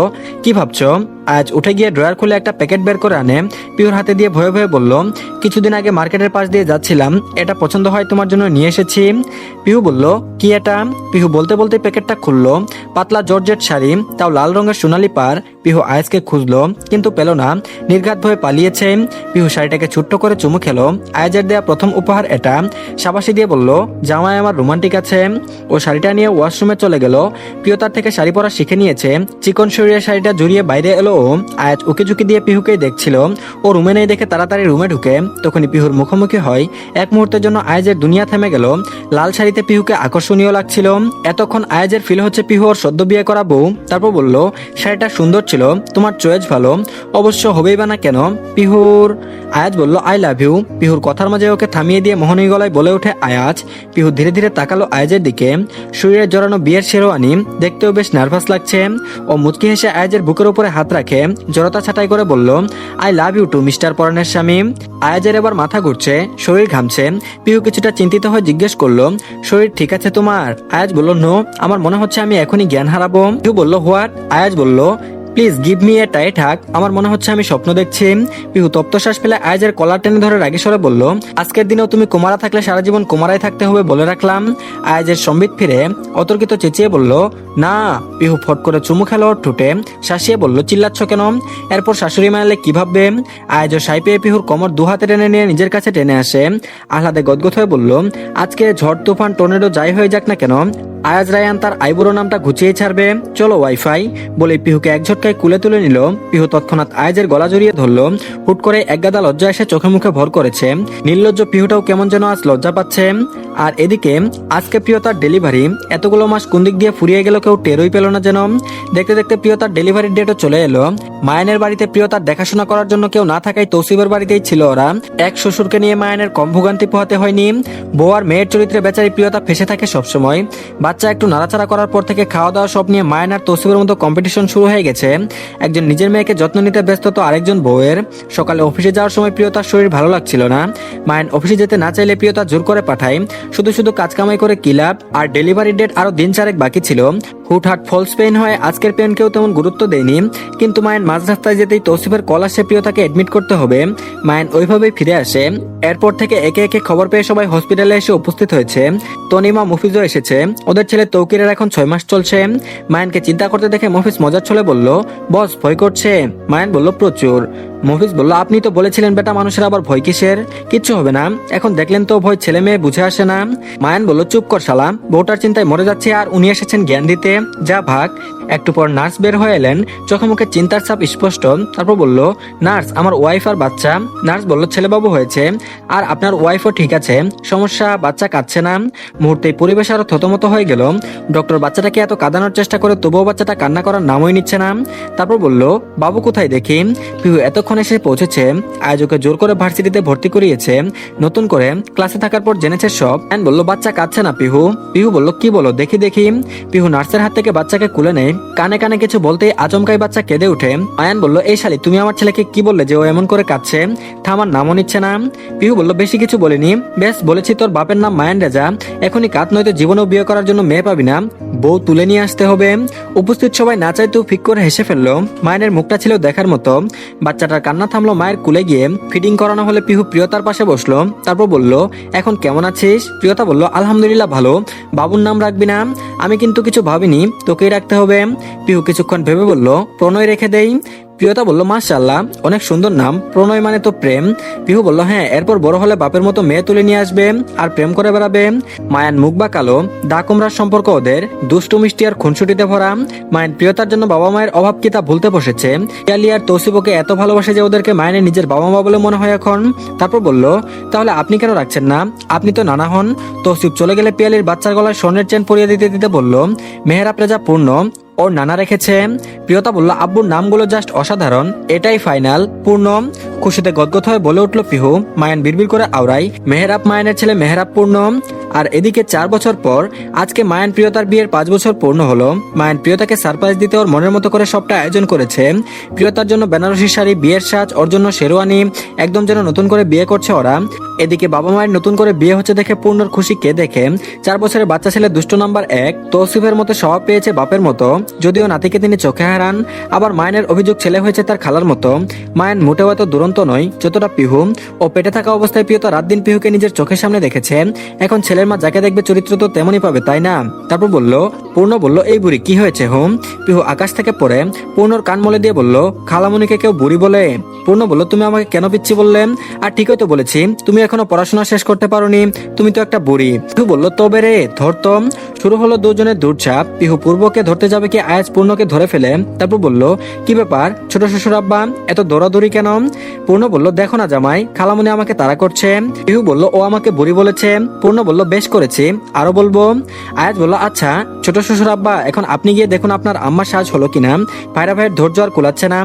কি ভাবছো? আজ উঠে গিয়ে ড্রয়ার খুলে একটা প্যাকেট বের করে আনে, পিহুর হাতে দিয়ে ভয়ে ভয়ে বলল, কিছুদিন আগে মার্কেটের পাশ দিয়ে যাচ্ছিলাম, এটা পছন্দ হয় তোমার জন্য নিয়ে এসেছি। পিহু বলল, কি এটা? পিহু বলতে বলতে প্যাকেটটা খুললো, পাতলা জর্জেট শাড়ি, তাও লাল রঙের সোনালি পার। পিহু আয়াজকে খুঁজলো কিন্তু পেল না, নির্ঘাত ভয়ে পালিয়েছে। পিহু শাড়িটাকে ছোট্ট করে চুমু খেলো। আয়াজের দেয়া প্রথম উপহার এটা। সাবাসী দিয়ে বলল, জামাই আমার রোমান্টিক আছে। ও শাড়িটা নিয়ে ওয়াশরুমে চলে গেল। প্রিয়তার থেকে শাড়ি পরা শিখে নিয়েছে। চিকন শরীরের শাড়িটা জড়িয়ে বাইরে এলো আয়াজ উকি ঝুঁকি দিয়ে পিহুকেই দেখছিল। ও রুমে নেই দেখে তাড়াতাড়ি রুমে ঢুকে তখনই পিহুর মুখোমুখি হয়। এক মুহূর্তের জন্য আয়াজের দুনিয়া থেমে গেল। লাল শাড়িতে পিহুকে আকর্ষণীয় লাগছিল। এতক্ষণ আয়াজের ফিল হচ্ছে পিহু ওর সদ্য বিয়ে করা বউ। তারপর বলল, শাড়িটা সুন্দর ছিল, তোমার চয়েস ভালো, অবশ্য হবেই বা না কেন। পিহুর আয়াজ বলল, আই লাভ ইউ। পিহুর কথার মাঝে ওকে থামিয়ে দিয়ে মোহনীয় গলায় বলে ওঠে আয়াজ। পিহু ধীরে ধীরে তাকালো আয়াজের দিকে। শরীরে জড়ানো বিয়ের শেরওয়ানি, দেখতেও বেশ নার্ভাস লাগছে। ও মুচকি হেসে আয়াজের বুকের উপরে হাত রাখে জড়তা ছাঁটাই করে বলল, I love you too mister পরানের স্বামী। আয়াজের এবার মাথা ঘুরছে, শরীর ঘামছে। পিহু কিছুটা চিন্তিত হয়ে জিজ্ঞেস করলো, শরীর ঠিক আছে তোমার? আয়াজ বলল, নো, আমার মনে হচ্ছে আমি এখনই জ্ঞান হারাবো। পিহু বলল, হোয়াট? আয়াজ বলল, please give me a tight hug, আমার মনে হচ্ছে আমি স্বপ্ন দেখছি। পিহু তপ্ত শ্বাস ফেলে আয়াজের কলার টেনে ধরে রাগে স্বরে বলল, আজকের দিনেও তুমি কুমারা থাকলে সারা জীবন কুমারাই থাকতে হবে বলে রাখলাম। আয়াজের সম্বিত ফিরে অতর্কিত চেঁচিয়ে বলল, না। পিহু ফট করে চুমু খেলো ওর ঠোঁটে, শাসিয়ে বলল, চিল্লাচ্ছ কেন? এরপর শাশুড়ি মানলে কি ভাববে? আয়াজও সাই পেয়ে পিহুর কোমর দু হাতে টেনে নিয়ে নিজের কাছে টেনে আসে। আহ্লাদে গদগদ হয়ে বলল, আজকে ঝড় তুফান টর্নেডো যাই হয়ে যাক না কেন, আয়াজ রায়ান তার আইবুড়ো নামটা ঘুচিয়ে ছাড়বে। চলো ওয়াইফাই। বলে পিহুকে এক ঝটকায় কুলে তুলে নিল। পিহু তৎক্ষণাৎ আয়াজের গলা জড়িয়ে ধরলো। হুট করে একগাদা লজ্জা এসে চোখে মুখে ভর করেছে। নির্লজ্জ পিহুটাও কেমন যেন আজ লজ্জা পাচ্ছে। আর এদিকে আজকে প্রিয়তার ডেলিভারি। এতগুলো মাস কোন দিক দিয়ে ফুরিয়ে গেল কেউ টেরই পেল না যেন। দেখতে দেখতে প্রিয়তার ডেলিভারির ডেটও চলে এলো। মায়ানের বাড়িতে প্রিয়তার দেখাশোনা করার জন্য কেউ না থাকায় তৌসিফের বাড়িতেই ছিল ওরা। এক শ্বশুরকে নিয়ে মায়ানের কম ভোগান্তি পোহাতে হয়নি। বউ আর মেয়ের চরিত্রে বেচারি প্রিয়তা ফেসে থাকে সবসময়। বাচ্চা একটু নাড়াচাড়া করার পর থেকে খাওয়া দাওয়া সব নিয়ে মায়ান আর তৌসিফের মতো কম্পিটিশন শুরু হয়ে গেছে। একজন নিজের মেয়েকে যত্ন নিতে ব্যস্ত তো আরেকজন বউয়ের। সকালে অফিসে যাওয়ার সময় প্রিয়তার শরীর ভালো লাগছিল না। মায়ান অফিসে যেতে না চাইলে প্রিয়তা জোর করে পাঠায়। শুধু শুধু কাজ কামাই করে কি লাভ? আর ডেলিভারি ডেট আরো দিন চারেক বাকি ছিল। হুটহাট ফলস পেইন হয় আজকের পেইনকেও তেমন গুরুত্ব দেয়নি। কিন্তু মায়ান মাঝ রাস্তায় যেতেই তৌসিফের কল আসে প্রিয়তাকে এডমিট করতে হবে। মায়ান ওইভাবেই ফিরে আসে। এরপর থেকে একে একে খবর পেয়ে সবাই হসপিটালে এসে উপস্থিত হয়েছে। তনিমা মুফিজও এসেছে। ওদের ছেলে তৌকিরের এখন 6 মাস চলছে। মায়ানকে চিন্তা করতে দেখে মফিজ মজার ছলে বলল, বস ভয় করছে? মায়ান বলল, প্রচুর। মফিজ বলল, আপনি তো বলেছিলেন বেটা মানুষের আবার ভয় কিসের? কিচ্ছু হবে না। এখন দেখলেন তো ভয় ছেলে মেয়ে বুঝে আসে না। মায়ান বলল, চুপ কর শালা, বউটার চিন্তায় মরে যাচ্ছে আর উনি এসেছেন জ্ঞান দিতে। যা ভাগ। একটু পর নার্স বের হয়ে এলেন, চোখে মুখে চিন্তার ছাপ স্পষ্ট। তারপর বলল, নার্স আমার ওয়াইফ আর বাচ্চা। নার্স বলল, ছেলেবাবু হয়েছে আর আপনার ওয়াইফও ঠিক আছে, সমস্যা বাচ্চা কাঁদছে না। মুহূর্তে পরিবেশ আরো থতমত হয়ে গেল। ডক্টর বাচ্চাটাকে এত কাঁদানোর চেষ্টা করে তবুও বাচ্চাটা কান্না করার নামই নিচ্ছে না। তারপর বলল, বাবু কোথায় দেখি? পিহু এতক্ষণ এসে পৌঁছেছে। আয়োজকে জোর করে ভার্সিটিতে ভর্তি করিয়েছে। নতুন করে ক্লাসে থাকার পর জেনেছে সব। অ্যান বলল, বাচ্চা কাঁদছে না পিহু। পিহু বলল, কি বলো দেখি দেখি। পিহু নার্সের হাত থেকে বাচ্চাকে কুলে নেয়। কানে কানে কিছু বলতেই আচমকাই বাচ্চা কেঁদে উঠে। আয়ান বলল, এই শালি তুমি আমার ছেলেকে কি বললে যে ও এমন করে কাঁদছে? থামার নামও নিচ্ছে না। পিহু বলল, বেশি কিছু বলিনি, বেশ বলেছি তোর বাপের নাম মায়ান রেজা, এখনই কাঁদ, নয়তো জীবনেও বিয়ে করার জন্য মেয়ে পাবি না, বউ তুলে নিয়ে আসতে হবে। উপস্থিত সবাই না চাইতেও ফিক করে হেসে ফেললো। মায়ের মুখটা ছিল দেখার মতো। বাচ্চাটার কান্না থামলো মায়ের কুলে গিয়ে। ফিডিং করানো হলে পিহু প্রিয়তার পাশে বসলো। তারপর বলল, এখন কেমন আছিস? প্রিয়তা বলল, আলহামদুলিল্লাহ ভালো। বাবুর নাম রাখবি না? আমি কিন্তু কিছু ভাবিনি, তোকেই রাখতে হবে। পিহু কিছুক্ষণ ভেবে বলল, প্রণয় রেখে দেই। প্রিয়তা বলল, মাশাআল্লাহ, অনেক সুন্দর নাম, প্রণয় মানে তো প্রেম। পিহু বলল, হ্যাঁ, এরপর বড় হলে বাপের মতো মেয়ে তুলে নিয়ে আসবে আর প্রেম করে বেড়াবে। মায়ান মুখ বা কালো, দা কুমড়ার সম্পর্ক ওদের, দুষ্টু মিষ্টি আর খুনসুটিতে ভরা। মায়ান প্রিয়তার জন্য বাবা মায়ের অভাব কি তা ভুলতে বসেছে। পিয়ালি আর তৌসিফকে এত ভালোবাসে যে ওদেরকে মায়ানের নিজের বাবা মা বলে মনে হয় এখন। তারপর বলল, তাহলে আপনি কেন রাখছেন না? আপনি তো নানা হন। তৌসিফ চলে গেলে পিয়ালির বাচ্চার গলায় স্বর্ণের চেন পরিয়ে দিতে দিতে বলল, মেহেরাব রেজা পূর্ণ, ওর নানা রেখেছে। প্রিয়তা বলল, আব্বুর নামগুলো জাস্ট অসাধারণ, এটাই ফাইনাল, পূর্ণ। খুশিতে গদগদ হয়ে বলে উঠল পিহু। মায়ান বিড়বিড় করে আওড়াই, মেহেরাব মায়ানের ছেলে মেহেরাব পূর্ণ। আর এদিকে 4 বছর পর আজকে মায়ান প্রিয়তার বিয়ের 5 বছর পূর্ণ হলো। মায়ান প্রিয়তাকে সারপ্রাইজ দিতে ওর মনের মতো করে সবটা আয়োজন করেছে। প্রিয়তার জন্য বেনারসি শাড়ি, বিয়ের সাজ, ওর জন্য শেরওয়ানি, একদম যেন নতুন করে বিয়ে করছে ওরা। এদিকে বাবা মায়ের নতুন করে বিয়ে হচ্ছে দেখে পূর্ণর খুশি কে দেখে। 4 বছরের বাচ্চা ছেলে দুষ্ট নাম্বার 1, তৌসিফের মতো স্বভাব পেয়েছে বাপের মতো, যদিও নাতিকে তিনি চোখে হারান। আবার মায়ানের অভিযোগ ছেলে হয়েছে তার খালার মতো। মায়ান মোটেও এত দুরন্ত নয় যতটা পিহু। ও পেটে থাকা অবস্থায় প্রিয়তা রাত দিন পিহুকে নিজের চোখের সামনে দেখেছে। এখন ছেলের মা যাকে দেখবে চরিত্র তো তেমনই পাবে, তাই না? তারপর বলল, পূর্ণ বলল, এই বুড়ি কি হয়েছে হোম? পিহু আকাশ থেকে পড়ে পূর্ণর কান মলে দিয়ে বলল, খালামুনিকে কেউ বুড়ি বলে? পূর্ণ বলল, তুমি আমাকে কেন পিচ্ছি বললে? আর ঠিকই তো বলেছি, তুমি এখনো পড়াশোনা শেষ করতে পারোনি, তুমি তো একটা বুড়ি। পিহু বলল, তবে রে ধরতম, শুরু হলো দুজনের দৌড়ঝাঁপ। পিহু পূর্বকে ধরতে যাবে কি আয়াজ পূর্ণকে ধরে ফেলে। তারপর বলল, কি ব্যাপার ছোট শ্বশুর আব্বা, এত দৌড়াদৌড়ি কেন? পূর্ণ বলল, দেখো না জামাই, খালামণি আমাকে তাড়া করছে। পিহু বলল, ও আমাকে বুড়ি বলেছে। পূর্ণ বলল, বেশ করেছি, আরো বলবো। আয়াজ বলল, আচ্ছা ছোট শ্বশুর আব্বা, এখন আপনি গিয়ে দেখুন আপনার আম্মার সাজ হলো কিনা। ভাইরা ভাইয়ের ধৈর্য আর কুলাচ্ছে না।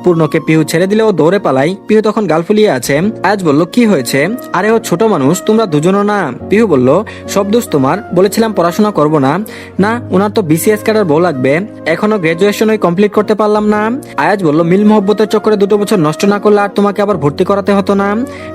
পূর্ণকে পিহু ছেড়ে দিলে ও দৌড়ে পালাই। পিহু তখন গাল ফুলিয়ে আছে। আয়াজ বলল, কি হয়েছে? আরে ও ছোট মানুষ, তোমরা দুজনও না। পিহু বলল, সব দোষ তোমার, বলেছিলাম পড়াশোনা করব না। না, ওনার তো বিসিএস ক্যাডার বউ লাগবে, এখনো গ্রাজুয়েশনই কমপ্লিট করতে পারলাম না। আয়াজ বলল, মিল মোহব্বতের চক্করে 2 বছর নষ্ট না করলে আর তোমাকে আবার ভর্তি করাতে হতো না।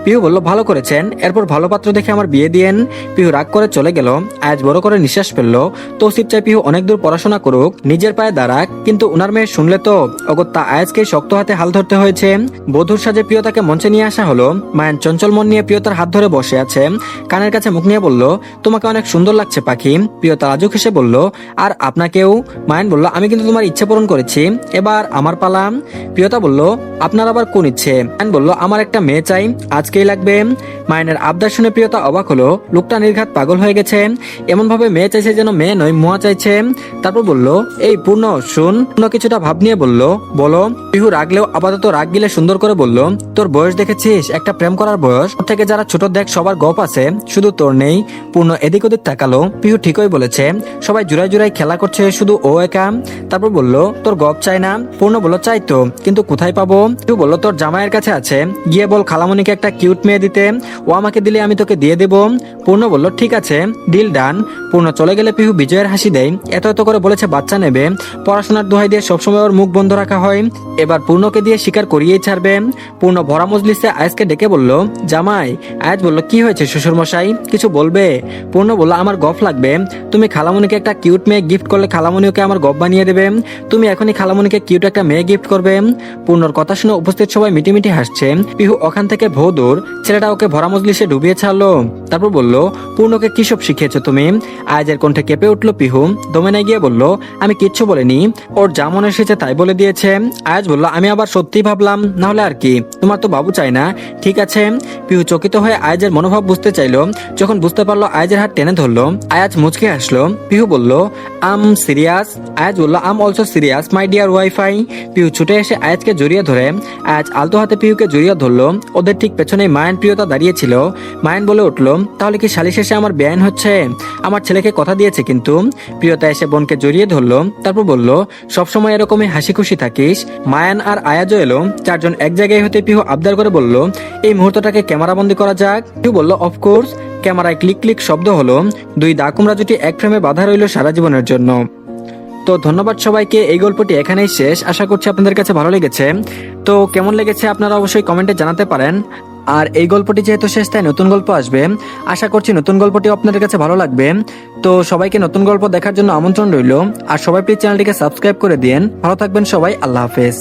পিহু বলল, ভালো করেছেন, এরপর ভালো পাত্র দেখে আমার বিয়ে দিয়েন। পিহু রাগ করে চলে গেল। আয়াজ বড় করে নিঃশ্বাস ফেললো। তৌসিফ চাই পিহু অনেক দূর পড়াশোনা করুক, নিজের পায়ে দাঁড়াক, কিন্তু উনার মেয়ে শুনলে তো অগত্যা আয়াজকে শক্ত হাতে হাল ধরতে হয়েছে। বধূর সাজে প্রিয়তাকে মঞ্চে নিয়ে আসা হলো। মায়ান চঞ্চল মন নিয়ে প্রিয়তার হাত ধরে বসে আছে। কানের কাছে মুখ নিয়ে বলল, তোমাকে অনেক সুন্দর লাগছে পাখি। প্রিয়তা লাজুক হেসে বলল, আর আপনাকেও। মায়ান বলল, আমি কিন্তু তোমার ইচ্ছে পূরণ করেছি, এবার আমার পালা। প্রিয়তা বলল, আপনার আবার কোন ইচ্ছে? মায়ান বলল, আমার একটা মেয়ে চাই, আজকেই লাগবে। মায়ানের আবদার শুনে প্রিয়তা অবাক হলো। লোকটা নির্ঘাত পাগল হয়ে গেছে, এমন ভাবে মেয়ে চাইছে যেন মেয়ে নয় মুয়া চাইছে। তারপর বলল, এই পূর্ণ শুন। পূর্ণ কিছুটা ভাব নিয়ে বলল, বলো। পিহু রাগলেও আপাতত রাগ গিলে সুন্দর করে বলল, তোর বয়স দেখেছিস? একটা প্রেম করার বয়স। ওর থেকে যারা ছোট দেখ সবার গপ আছে, শুধু তোর নেই। পূর্ণ এদিক ওদিক তাকালো। পিহু ঠিকই বলেছে, সবাই জুড়াই জুড়াই খেলা করছে, শুধু ও একা। তারপর বলল, তোর গপ চাই না? পূর্ণ বলল, চাই তো, কিন্তু কোথায় পাবো? পিহু বলল, তোর জামাইয়ের কাছে আছে, গিয়ে বল খালামণিকে একটা কিউট মেয়ে দিতে, ও আমাকে দিলে আমি তোকে দিয়ে দেব। পূর্ণ বলল, ঠিক আছে, ডিল ডান। পূর্ণ চলে গেলে পিহু বিজয়ের হাসি দেয়। এত এত করে বলেছে বাচ্চা নেবে, পড়াশোনার দোহাই দিয়ে সবসময় ওর মুখ বন্ধ রাখা হয়, এবার পূর্ণকে দিয়ে স্বীকার করিয়েই ছাড়বে। পূর্ণ ভরা মজলিসে আয়াজকে ডেকে বলল, জামাই। আয়াজ বলল, কি হয়েছে শ্বশুর মশাই, কিছু বলবে? পূর্ণ বলল, আমার গফ লাগবে। তুমি খালামণিকে একটা কিউট মেয়ে গিফট করলে খালামণিকে আমার গফ বানিয়ে দেবে। তুমি এখনই খালামণিকে কিউট একটা মেয়ে গিফট করবে। পূর্ণর কথা শুনে উপস্থিত সবাই মিটিমিটি হাসছে। পিহু ওখান থেকে ভৌ দূর। ছেলেটা ওকে ভরা মজলিসে ডুবিয়ে ছাড়লো। তারপর বলল, পূর্ণকে কি সব শিখিয়েছো তুমি? আয়াজের কণ্ঠে কেঁপে উঠলো পিহু। দমেনায় গিয়ে বলল, আমি কিচ্ছু বলিনি, ওর যা মনে এসেছে তাই বলে দিয়েছে। আয়াজ বলল, আমি আবার সত্যি ভাবলাম, না হলে আর কি, তোমার তো বাবু চাই না, ঠিক আছে। পিহু চকিত হয়ে আয়াজের মনোভাব বুঝতে চাইলো। যখন বুঝতে পারলো আয়াজের হাত টেনে ধরলো, আয়াজ মুচকে আসলো। পিহু বলল, আম সিরিয়াস? আয়াজ বলল, I'm also serious my dear wifey. Pihu ছুটে এসে আয়াজকে জড়িয়ে ধরে। আয়াজ আলতো হাতে পিহুকে জড়িয়ে ধরলো। ওদের ঠিক পেছনেই মায়ান প্রিয়তা দাঁড়িয়ে ছিল। মায়ান বলে উঠলো, তাহলে কি শালি শেষে আমার বেআইন হচ্ছে? আমার ছেলেকে কথা দিয়েছে কিন্তু। প্রিয়তা এসে বোনকে জড়িয়ে ধরলো। তারপর বলল, সবসময় এরকমই হাসি খুশি থাকিস। মায়ান আর আয়াজও এলো। চারজন এক জায়গায় হতে পিহু আবদার করে বলল, এই মুহূর্তটাকে ক্যামেরা বন্দি করা যাক। পিহু বলল, অফকোর্স। ক্যামেরায় ক্লিক ক্লিক শব্দ হলো। 2 দাকুমরা জুটি এক ফ্রেমে বাঁধা রইল সারা জীবনের জন্য। তো ধন্যবাদ সবাইকে, এই গল্পটি এখানেই শেষ। আশা করছি আপনাদের কাছে ভালো লেগেছে। তো কেমন লেগেছে আপনারা অবশ্যই কমেন্টে জানাতে পারেন। আর এই গল্পটি যেহেতু শেষ, তাই নতুন গল্প আসবে। আশা করছি নতুন গল্পটি আপনাদের কাছে ভালো লাগবে। তো সবাইকে নতুন গল্প দেখার জন্য আমন্ত্রণ রইল। আর সবাই প্লিজ চ্যানেলটিকে সাবস্ক্রাইব করে দিন। ভালো থাকবেন সবাই, আল্লাহ হাফেজ।